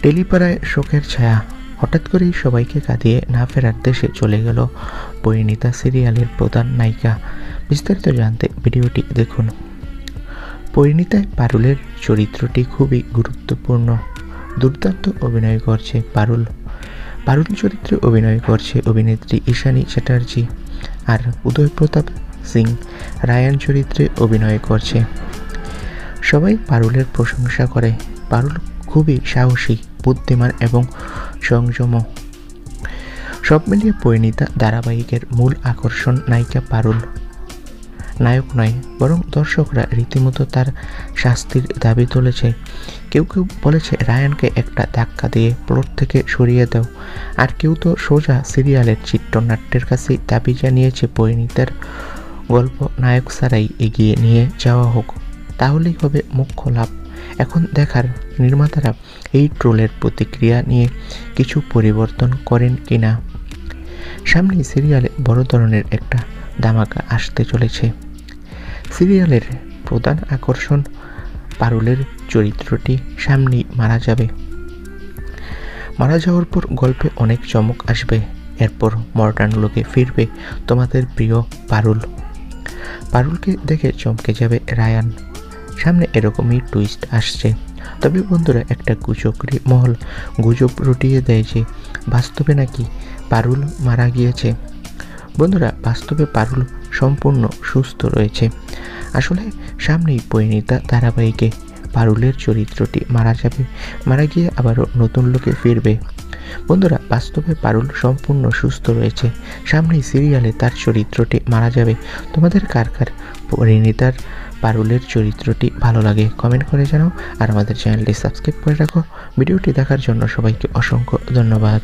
টেলিপাড়ায় শোকের ছায়া। হঠাৎ করেই সবাইকে কাঁদিয়ে না ফেরার দেশে চলে গেল পরিণীতা সিরিয়ালের প্রধান নায়িকা। বিস্তারিত জানতে ভিডিওটি দেখুন। পরিণীতায় পারুলের চরিত্রটি খুবই গুরুত্বপূর্ণ। দুর্দান্ত অভিনয় করছে পারুল চরিত্রে অভিনয় করছে অভিনেত্রী ঈশানী চ্যাটার্জি, আর উদয় প্রতাপ সিং রায়ান চরিত্রে অভিনয় করছে। সবাই পারুলের প্রশংসা করে। পারুল খুবই সাহসী, বুদ্ধিমান এবং সংযম। সব মিলিয়ে পরিণীতা ধারাবাহিকের মূল আকর্ষণ নায়িকা পারুল। নায়ক নয়, বরং দর্শকরা রীতিমতো তার শাস্তির দাবি তুলেছে। কেউ বলেছে রায়ানকে একটা ধাক্কা দিয়ে প্লট থেকে সরিয়ে দাও, আর কেউ তো সোজা সিরিয়ালের চিত্রনাট্যের কাছে দাবি জানিয়েছে পরিণীতার গল্প নায়ক ছাড়াই এগিয়ে নিয়ে যাওয়া হোক, তাহলেই হবে মুখ্য লাভ। এখন দেখার নির্মাতারা এই ট্রোলের প্রতিক্রিয়া নিয়ে কিছু পরিবর্তন করেন কিনা। সামনেই সিরিয়ালে বড় ধরনের একটা ধামাকা আসতে চলেছে। সিরিয়ালের প্রধান আকর্ষণ পারুলের চরিত্রটি সামনেই মারা যাবে। মারা যাওয়ার পর গল্পে অনেক চমক আসবে। এরপর মডার্ন লোকে ফিরবে তোমাদের প্রিয় পারুলকে দেখে চমকে যাবে রায়ান। সামনে এরকমই টুইস্ট আসছে। তবে বন্ধুরা, একটা গুজব রটিয়ে দেয় যে বাস্তবে নাকি পারুল মারা গিয়েছে। বন্ধুরা, বাস্তবে পারুল সম্পূর্ণ সুস্থ রয়েছে। আসলে সামনেই পরিণীতা ধারাবাহিকে পারুলের চরিত্রটি মারা গিয়ে আবারও নতুন লোকে ফিরবে। বন্ধুরা, বাস্তবে পারুল সম্পূর্ণ সুস্থ রয়েছে। সামনেই সিরিয়ালে তার চরিত্রটি মারা যাবে। তোমাদের কার পরিণীতার পারুলের চরিত্রটি ভালো লাগে কমেন্ট করে জানাও, আর আমাদের চ্যানেলটি সাবস্ক্রাইব করে রাখো। ভিডিওটি দেখার জন্য সবাইকে অসংখ্য ধন্যবাদ।